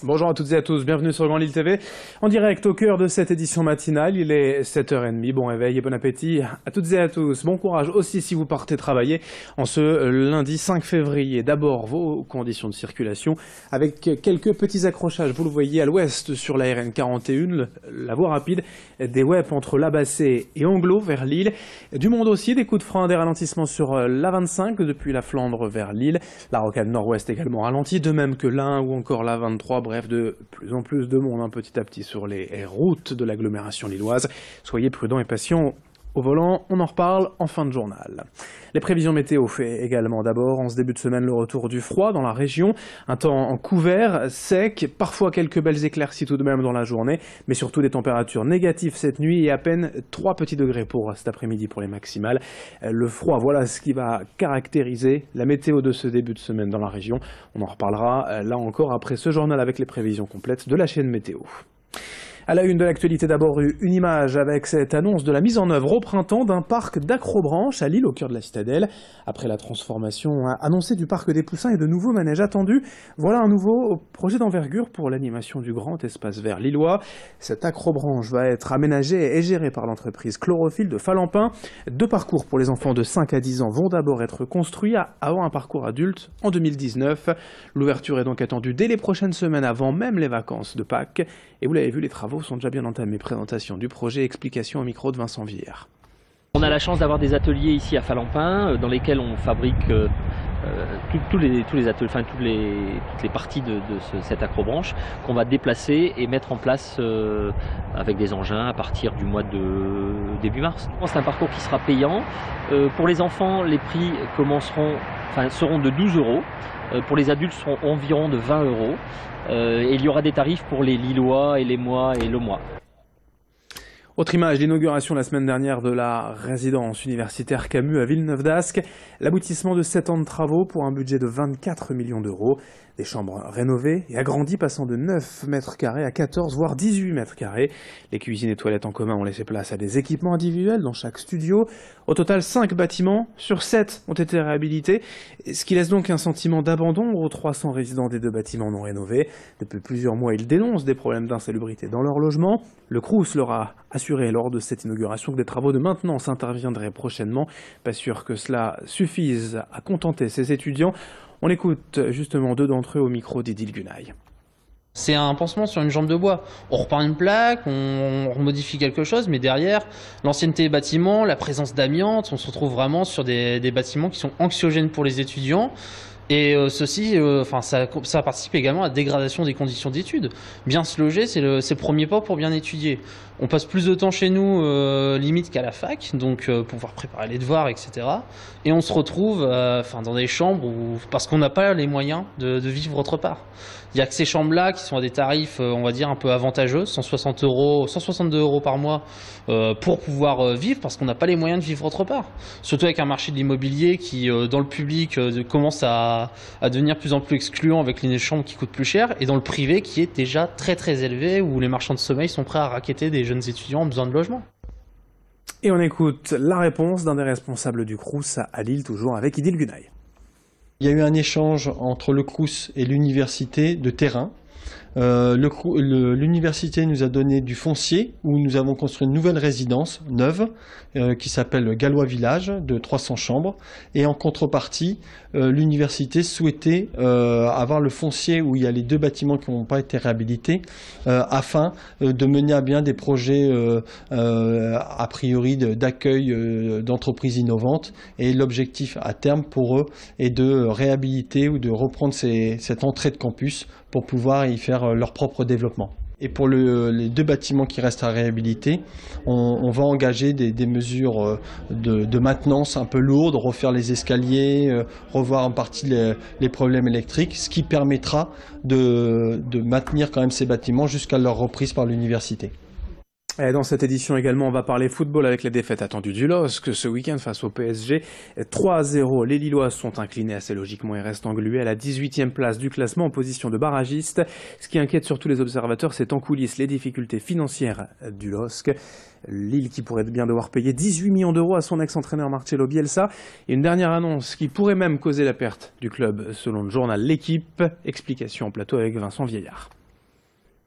Bonjour à toutes et à tous, bienvenue sur Grand Lille TV, en direct au cœur de cette édition matinale. Il est 7h30, bon réveil et bon appétit à toutes et à tous. Bon courage aussi si vous partez travailler en ce lundi 5 février. D'abord vos conditions de circulation avec quelques petits accrochages. Vous le voyez à l'ouest sur la RN 41, la voie rapide des WEP entre Labassé et Anglo vers Lille. Du monde aussi, des coups de frein, des ralentissements sur la 25 depuis la Flandre vers Lille. La rocade nord-ouest également ralentie, de même que l'Ain ou encore la 23. Bref, de plus en plus de monde petit à petit sur les routes de l'agglomération lilloise. Soyez prudents et patients au volant, on en reparle en fin de journal. Les prévisions météo fait également d'abord en ce début de semaine le retour du froid dans la région. Un temps couvert, sec, parfois quelques belles éclaircies tout de même dans la journée, mais surtout des températures négatives cette nuit et à peine 3 petits degrés pour cet après-midi pour les maximales. Le froid, voilà ce qui va caractériser la météo de ce début de semaine dans la région. On en reparlera là encore après ce journal avec les prévisions complètes de la chaîne météo. À la une de l'actualité, d'abord une image avec cette annonce de la mise en œuvre au printemps d'un parc d'accrobranche à Lille, au cœur de la citadelle. Après la transformation annoncée du parc des Poussins et de nouveaux manèges attendus, voilà un nouveau projet d'envergure pour l'animation du grand espace vert lillois. Cette accrobranche va être aménagée et gérée par l'entreprise Chlorophylle de Falampin. 2 parcours pour les enfants de 5 à 10 ans vont d'abord être construits avant un parcours adulte en 2019. L'ouverture est donc attendue dès les prochaines semaines avant même les vacances de Pâques. Et vous l'avez vu, les travaux sont déjà bien entamés. Présentation du projet, explication au micro de Vincent Villers. On a la chance d'avoir des ateliers ici à Falampin dans lesquels on fabrique tous les ateliers, enfin toutes les parties de cette accrobranche qu'on va déplacer et mettre en place avec des engins à partir du mois de début mars. C'est un parcours qui sera payant. Pour les enfants, les prix seront de 12 €. Pour les adultes, seront environ de 20 €. Et il y aura des tarifs pour les Lillois et les Mois et le Mois. Autre image, l'inauguration la semaine dernière de la résidence universitaire Camus à Villeneuve-d'Ascq. L'aboutissement de 7 ans de travaux pour un budget de 24 millions d'euros. Des chambres rénovées et agrandies passant de 9 mètres carrés à 14 voire 18 mètres carrés. Les cuisines et toilettes en commun ont laissé place à des équipements individuels dans chaque studio. Au total, 5 bâtiments sur 7 ont été réhabilités, ce qui laisse donc un sentiment d'abandon aux 300 résidents des 2 bâtiments non rénovés. Depuis plusieurs mois, ils dénoncent des problèmes d'insalubrité dans leur logement. Le Crous leur a assuré lors de cette inauguration que des travaux de maintenance interviendraient prochainement. Pas sûr que cela suffise à contenter ces étudiants. On écoute justement 2 d'entre eux au micro d'Edil Gunaï. C'est un pansement sur une jambe de bois. On repeint une plaque, on remodifie quelque chose, mais derrière, l'ancienneté des bâtiments, la présence d'amiante, on se retrouve vraiment sur des bâtiments qui sont anxiogènes pour les étudiants. Et ceci, ça participe également à la dégradation des conditions d'études. Bien se loger, c'est le premier pas pour bien étudier. On passe plus de temps chez nous, limite qu'à la fac, donc pour pouvoir préparer les devoirs, etc. Et on se retrouve dans des chambres parce qu'on n'a pas les moyens de vivre autre part. Il n'y a que ces chambres-là qui sont à des tarifs, on va dire, un peu avantageux, 162 € par mois pour pouvoir vivre, parce qu'on n'a pas les moyens de vivre autre part. Surtout avec un marché de l'immobilier qui, dans le public, commence à devenir de plus en plus excluant avec les chambres qui coûtent plus cher, et dans le privé qui est déjà très très élevé, où les marchands de sommeil sont prêts à racketter des jeunes étudiants en besoin de logement. Et on écoute la réponse d'un des responsables du Crous à Lille, toujours avec Idil Gunaï. Il y a eu un échange entre le Crous et l'université de terrain. L'université nous a donné du foncier où nous avons construit une nouvelle résidence neuve qui s'appelle Gallois Village de 300 chambres, et en contrepartie l'université souhaitait avoir le foncier où il y a les 2 bâtiments qui n'ont pas été réhabilités afin de mener à bien des projets a priori d'accueil d'entreprises innovantes, et l'objectif à terme pour eux est de réhabiliter ou de reprendre cette entrée de campus pour pouvoir y faire leur propre développement. Et pour les 2 bâtiments qui restent à réhabiliter, on va engager des mesures de maintenance un peu lourdes, refaire les escaliers, revoir en partie les problèmes électriques, ce qui permettra de maintenir quand même ces bâtiments jusqu'à leur reprise par l'université. Et dans cette édition également, on va parler football avec les défaites attendues du LOSC ce week-end face au PSG. 3-0, les Lillois sont inclinés assez logiquement et restent englués à la 18e place du classement en position de barragiste. Ce qui inquiète surtout les observateurs, c'est en coulisses les difficultés financières du LOSC. Lille qui pourrait bien devoir payer 18 millions d'euros à son ex-entraîneur Marcelo Bielsa. Et une dernière annonce qui pourrait même causer la perte du club selon le journal L'Équipe. Explication en plateau avec Vincent Vieillard.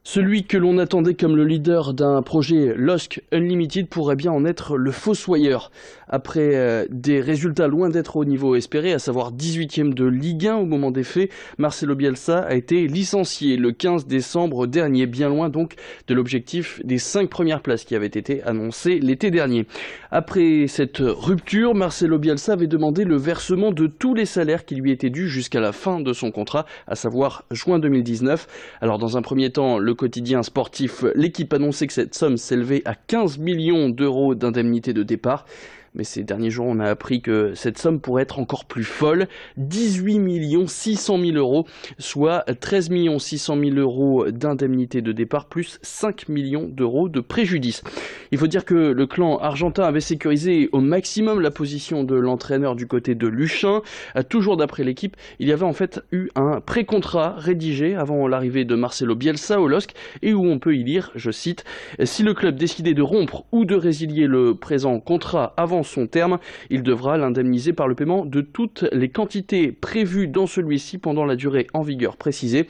Celui que l'on attendait comme le leader d'un projet LOSC Unlimited pourrait bien en être le fossoyeur. Après des résultats loin d'être au niveau espéré, à savoir 18e de Ligue 1 au moment des faits, Marcelo Bielsa a été licencié le 15 décembre dernier, bien loin donc de l'objectif des 5 premières places qui avait été annoncé l'été dernier. Après cette rupture, Marcelo Bielsa avait demandé le versement de tous les salaires qui lui étaient dus jusqu'à la fin de son contrat, à savoir juin 2019. Alors dans un premier temps, le quotidien sportif L'Équipe annonçait que cette somme s'élevait à 15 millions d'euros d'indemnité de départ. Mais ces derniers jours, on a appris que cette somme pourrait être encore plus folle, 18 600 000 euros, soit 13 600 000 euros d'indemnité de départ, plus 5 millions d'euros de préjudice. Il faut dire que le clan argentin avait sécurisé au maximum la position de l'entraîneur du côté de Luchin. Toujours d'après L'Équipe, il y avait en fait eu un pré-contrat rédigé avant l'arrivée de Marcelo Bielsa au LOSC, et où on peut y lire, je cite, « Si le club décidait de rompre ou de résilier le présent contrat avant son terme, il devra l'indemniser par le paiement de toutes les quantités prévues dans celui-ci pendant la durée en vigueur précisée.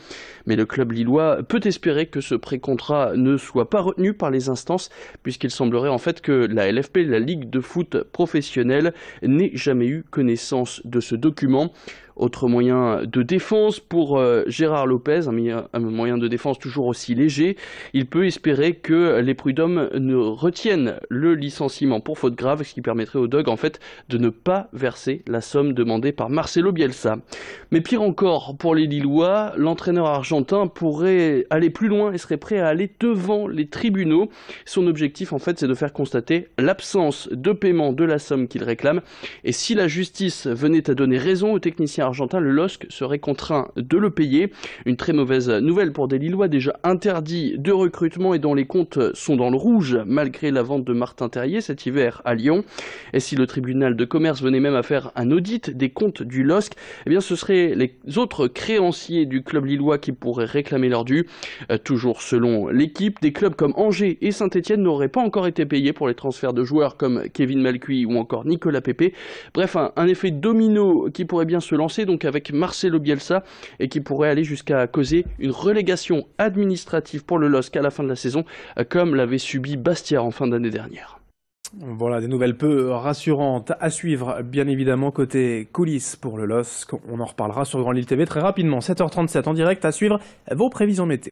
Mais le club lillois peut espérer que ce pré-contrat ne soit pas retenu par les instances, puisqu'il semblerait en fait que la LFP, la Ligue de foot professionnelle, n'ait jamais eu connaissance de ce document. Autre moyen de défense pour Gérard Lopez, un moyen de défense toujours aussi léger. Il peut espérer que les prud'hommes ne retiennent le licenciement pour faute grave, ce qui permettrait au Dog en fait de ne pas verser la somme demandée par Marcelo Bielsa. Mais pire encore, pour les Lillois, l'entraîneur argentin pourrait aller plus loin et serait prêt à aller devant les tribunaux. Son objectif en fait c'est de faire constater l'absence de paiement de la somme qu'il réclame. Et si la justice venait à donner raison aux techniciens argentin, le LOSC serait contraint de le payer. Une très mauvaise nouvelle pour des Lillois déjà interdits de recrutement et dont les comptes sont dans le rouge malgré la vente de Martin Terrier cet hiver à Lyon. Et si le tribunal de commerce venait même à faire un audit des comptes du LOSC, eh bien ce seraient les autres créanciers du club lillois qui pourraient réclamer leur dû. Toujours selon L'Équipe, des clubs comme Angers et Saint-Etienne n'auraient pas encore été payés pour les transferts de joueurs comme Kevin Malcuit ou encore Nicolas Pepe. Bref, un effet domino qui pourrait bien se lancer donc avec Marcelo Bielsa et qui pourrait aller jusqu'à causer une relégation administrative pour le LOSC à la fin de la saison, comme l'avait subi Bastia en fin d'année dernière. Voilà, des nouvelles peu rassurantes à suivre, bien évidemment, côté coulisses pour le LOSC. On en reparlera sur Grand Lille TV très rapidement, 7h37 en direct, à suivre vos prévisions météo.